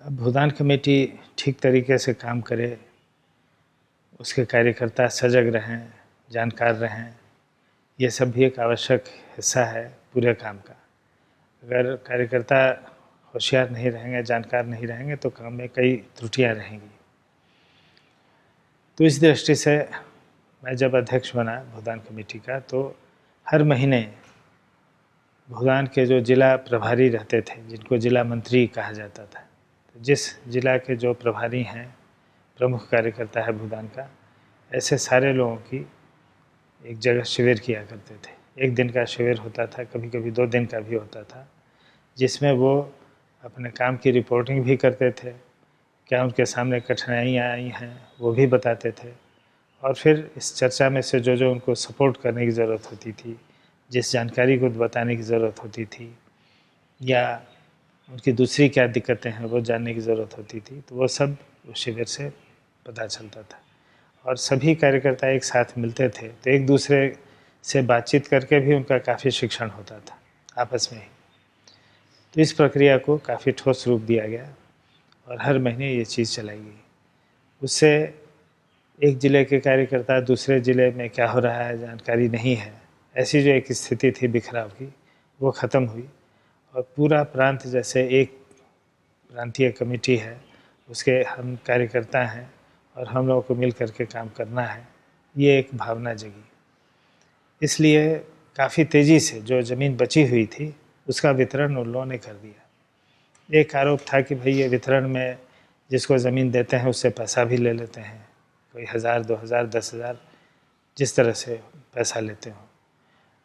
अब भूदान कमेटी ठीक तरीके से काम करे, उसके कार्यकर्ता सजग रहें, जानकार रहें, ये सब भी एक आवश्यक हिस्सा है पूरे काम का। अगर कार्यकर्ता होशियार नहीं रहेंगे, जानकार नहीं रहेंगे तो काम में कई त्रुटियां रहेंगी। तो इस दृष्टि से मैं जब अध्यक्ष बना भूदान कमेटी का, तो हर महीने भूदान के जो जिला प्रभारी रहते थे, जिनको जिला मंत्री कहा जाता था, तो जिस जिला के जो प्रभारी हैं, प्रमुख कार्यकर्ता है भूदान का, ऐसे सारे लोगों की एक जगह शिविर किया करते थे। एक दिन का शिविर होता था, कभी कभी 2 दिन का भी होता था, जिसमें वो अपने काम की रिपोर्टिंग भी करते थे, क्या उनके सामने कठिनाइयाँ आई हैं वो भी बताते थे, और फिर इस चर्चा में से जो जो उनको सपोर्ट करने की ज़रूरत होती थी, जिस जानकारी को बताने की ज़रूरत होती थी, या उनकी दूसरी क्या दिक्कतें हैं वो जानने की ज़रूरत होती थी, तो वो सब उस शिविर से पता चलता था। और सभी कार्यकर्ता एक साथ मिलते थे, तो एक दूसरे से बातचीत करके भी उनका काफ़ी शिक्षण होता था आपस में ही। तो इस प्रक्रिया को काफ़ी ठोस रूप दिया गया और हर महीने ये चीज़ चलाई गई। उससे एक ज़िले के कार्यकर्ता दूसरे ज़िले में क्या हो रहा है जानकारी नहीं है, ऐसी जो एक स्थिति थी बिखराव की, वो ख़त्म हुई और पूरा प्रांत जैसे एक प्रांतीय कमेटी है, उसके हम कार्यकर्ता हैं और हम लोगों को मिल करके काम करना है, ये एक भावना जगी। इसलिए काफ़ी तेज़ी से जो ज़मीन बची हुई थी उसका वितरण उन लोगों ने कर दिया। एक आरोप था कि भाई ये वितरण में जिसको ज़मीन देते हैं उससे पैसा भी ले लेते हैं, कोई 1000, 2000, 10,000 जिस तरह से पैसा लेते हो।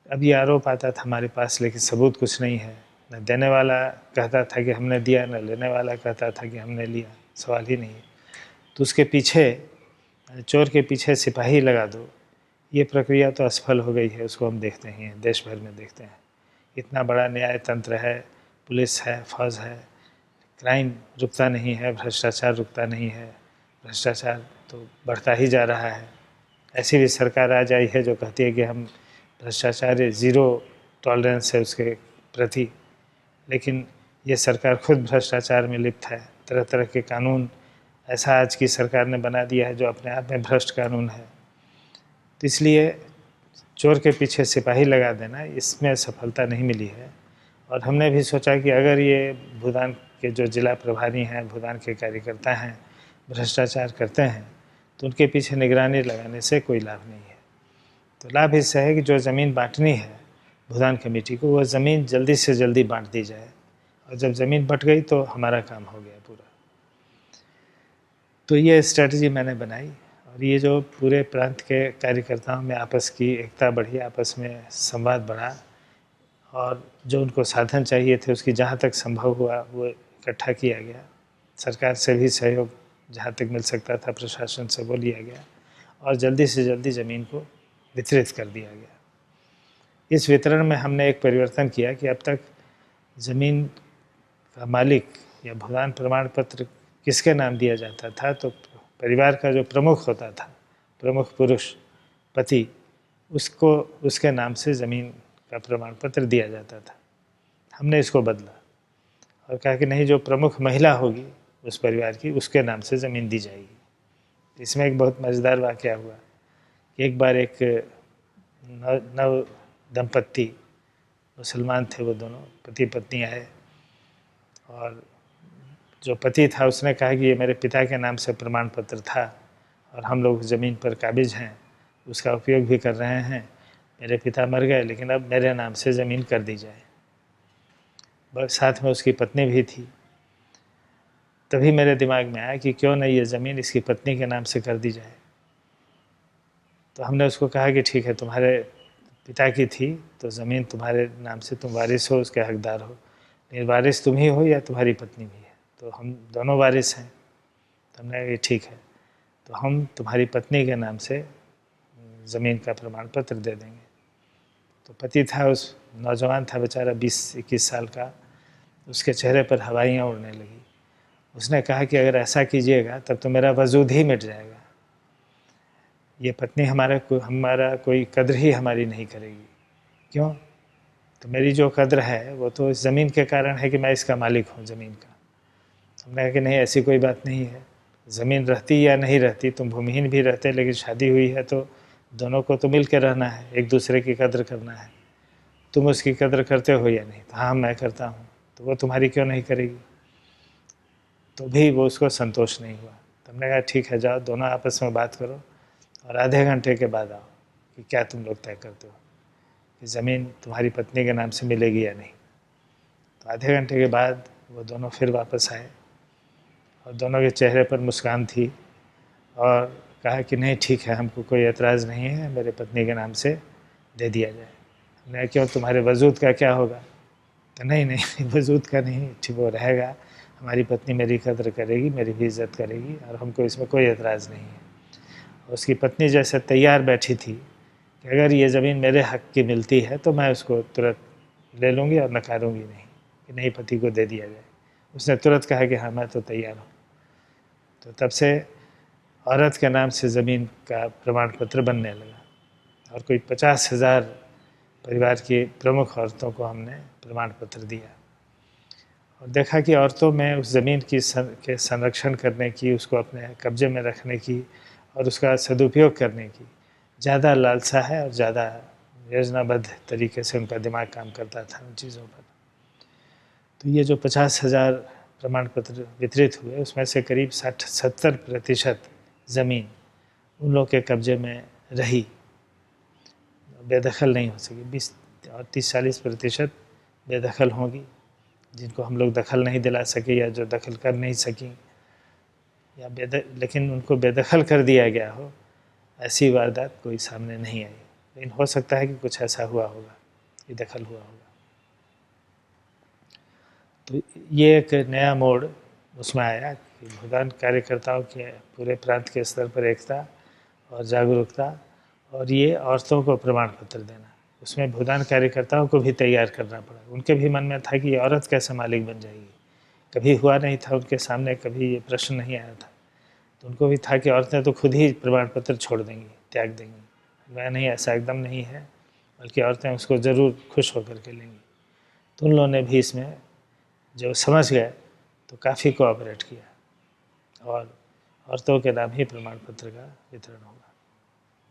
अब ये आरोप आता था हमारे पास, लेकिन सबूत कुछ नहीं है। न देने वाला कहता था कि हमने दिया, न लेने वाला कहता था कि हमने लिया, सवाल ही नहीं है। तो उसके पीछे, चोर के पीछे सिपाही लगा दो, ये प्रक्रिया तो असफल हो गई है, उसको हम देखते ही हैं, देश भर में देखते हैं। इतना बड़ा न्याय तंत्र है, पुलिस है, फौज है, क्राइम रुकता नहीं है, भ्रष्टाचार रुकता नहीं है, भ्रष्टाचार तो बढ़ता ही जा रहा है। ऐसी भी सरकार आ जाई है जो कहती है कि हम भ्रष्टाचार ज़ीरो टॉलरेंस है उसके प्रति, लेकिन ये सरकार खुद भ्रष्टाचार में लिप्त है। तरह तरह के कानून ऐसा आज की सरकार ने बना दिया है जो अपने आप में भ्रष्ट कानून है। तो इसलिए चोर के पीछे सिपाही लगा देना, इसमें सफलता नहीं मिली है। और हमने भी सोचा कि अगर ये भूदान के जो जिला प्रभारी हैं, भूदान के कार्यकर्ता हैं, भ्रष्टाचार करते हैं, तो उनके पीछे निगरानी लगाने से कोई लाभ नहीं है। तो लाभ इससे है कि जो ज़मीन बांटनी है भूदान कमेटी को, वो ज़मीन जल्दी से जल्दी बांट दी जाए, और जब ज़मीन बट गई तो हमारा काम हो गया पूरा। तो ये स्ट्रेटजी मैंने बनाई, और ये जो पूरे प्रांत के कार्यकर्ताओं में आपस की एकता बढ़ी, आपस में संवाद बढ़ा, और जो उनको साधन चाहिए थे उसकी जहाँ तक संभव हुआ वो इकट्ठा किया गया। सरकार से भी सहयोग जहाँ तक मिल सकता था, प्रशासन से वो लिया गया, और जल्दी से जल्दी ज़मीन को वितरित कर दिया गया। इस वितरण में हमने एक परिवर्तन किया कि अब तक ज़मीन का मालिक या भूदान प्रमाण पत्र किसके नाम दिया जाता था, तो परिवार का जो प्रमुख होता था, प्रमुख पुरुष, पति, उसको उसके नाम से ज़मीन का प्रमाण पत्र दिया जाता था। हमने इसको बदला और कहा कि नहीं, जो प्रमुख महिला होगी उस परिवार की, उसके नाम से ज़मीन दी जाएगी। इसमें एक बहुत मज़ेदार वाक़या हुआ कि एक बार एक नव दंपत्ति, मुसलमान थे वो दोनों, पति पत्नी आए, और जो पति था उसने कहा कि ये मेरे पिता के नाम से प्रमाण पत्र था और हम लोग ज़मीन पर काबिज हैं, उसका उपयोग भी कर रहे हैं। मेरे पिता मर गए, लेकिन अब मेरे नाम से ज़मीन कर दी जाए। साथ में उसकी पत्नी भी थी। तभी मेरे दिमाग में आया कि क्यों नहीं ये ज़मीन इसकी पत्नी के नाम से कर दी जाए। तो हमने उसको कहा कि ठीक है, तुम्हारे पिता की थी तो ज़मीन तुम्हारे नाम से, तुम वारिस हो, उसके हकदार हो, लेकिन वारिस तुम ही हो या तुम्हारी पत्नी भी है, तो हम दोनों वारिस हैं। तो हमने कहा ठीक है, तो हम तुम्हारी पत्नी के नाम से ज़मीन का प्रमाण पत्र दे देंगे। तो पति था, उस नौजवान था बेचारा, 20-21 साल का, उसके चेहरे पर हवाइयाँ उड़ने लगी। उसने कहा कि अगर ऐसा कीजिएगा तब तो मेरा वजूद ही मिट जाएगा, ये पत्नी हमारा कोई कद्र ही हमारी नहीं करेगी। क्यों? तो मेरी जो कद्र है वो तो इस ज़मीन के कारण है कि मैं इसका मालिक हूँ ज़मीन का, हमने कहा कि नहीं, ऐसी कोई बात नहीं है, ज़मीन रहती या नहीं रहती, तुम भूमिहीन भी रहते लेकिन शादी हुई है तो दोनों को तो मिल के रहना है, एक दूसरे की कदर करना है। तुम उसकी कदर करते हो या नहीं? तो हाँ मैं करता हूँ। तो वो तुम्हारी क्यों नहीं करेगी? तो भी वो उसको संतोष नहीं हुआ। तो हमने कहा ठीक है, जाओ दोनों आपस में बात करो और आधे घंटे के बाद आओ कि क्या तुम लोग तय करते हो कि ज़मीन तुम्हारी पत्नी के नाम से मिलेगी या नहीं। तो आधे घंटे के बाद वो दोनों फिर वापस आए और दोनों के चेहरे पर मुस्कान थी और कहा कि नहीं ठीक है, हमको कोई एतराज़ नहीं है, मेरे पत्नी के नाम से दे दिया जाए। हमने क्यों, तुम्हारे वजूद का क्या होगा? तो नहीं नहीं वजूद का नहीं, ठीक वो रहेगा, हमारी पत्नी मेरी कदर करेगी, मेरी भी इज़्ज़त करेगी और हमको इसमें कोई एतराज़ नहीं है। उसकी पत्नी जैसे तैयार बैठी थी कि अगर ये ज़मीन मेरे हक़ की मिलती है तो मैं उसको तुरंत ले लूँगी और नकारूँगी नहीं कि नहीं, पति को दे दिया जाए। उसने तुरंत कहा कि हाँ मैं तो तैयार हूँ। तो तब से औरत के नाम से ज़मीन का प्रमाण पत्र बनने लगा और कोई 50,000 परिवार की प्रमुख औरतों को हमने प्रमाण पत्र दिया और देखा कि औरतों में उस ज़मीन के संरक्षण करने की, उसको अपने कब्जे में रखने की और उसका सदुपयोग करने की ज़्यादा लालसा है और ज़्यादा योजनाबद्ध तरीके से उनका दिमाग काम करता था उन चीज़ों पर। तो ये जो 50,000 प्रमाण पत्र वितरित हुए उसमें से करीब 60-70% ज़मीन उन लोग के कब्जे में रही, बेदखल नहीं हो सकी। 20 और 30-40% बेदखल होंगी जिनको हम लोग दखल नहीं दिला सके या जो दखल कर नहीं सकी या लेकिन उनको बेदखल कर दिया गया हो, ऐसी वारदात कोई सामने नहीं आई। लेकिन हो सकता है कि कुछ ऐसा हुआ होगा कि दखल हुआ होगा। तो ये एक नया मोड़ उसमें आया कि भूदान कार्यकर्ताओं के पूरे प्रांत के स्तर पर एकता और जागरूकता और ये औरतों को प्रमाण पत्र देना, उसमें भूदान कार्यकर्ताओं को भी तैयार करना पड़ा। उनके भी मन में था कि ये औरत कैसे मालिक बन जाएगी, कभी हुआ नहीं था उनके सामने, कभी ये प्रश्न नहीं आया था। तो उनको भी था कि औरतें तो खुद ही प्रमाण पत्र छोड़ देंगी, त्याग देंगी। मैं नहीं, ऐसा एकदम नहीं है, बल्कि औरतें उसको ज़रूर खुश होकर के लेंगी। तो उन लोगों ने भी इसमें जो समझ गए तो काफ़ी कोऑपरेट किया और औरतों के नाम ही प्रमाण पत्र का वितरण होगा।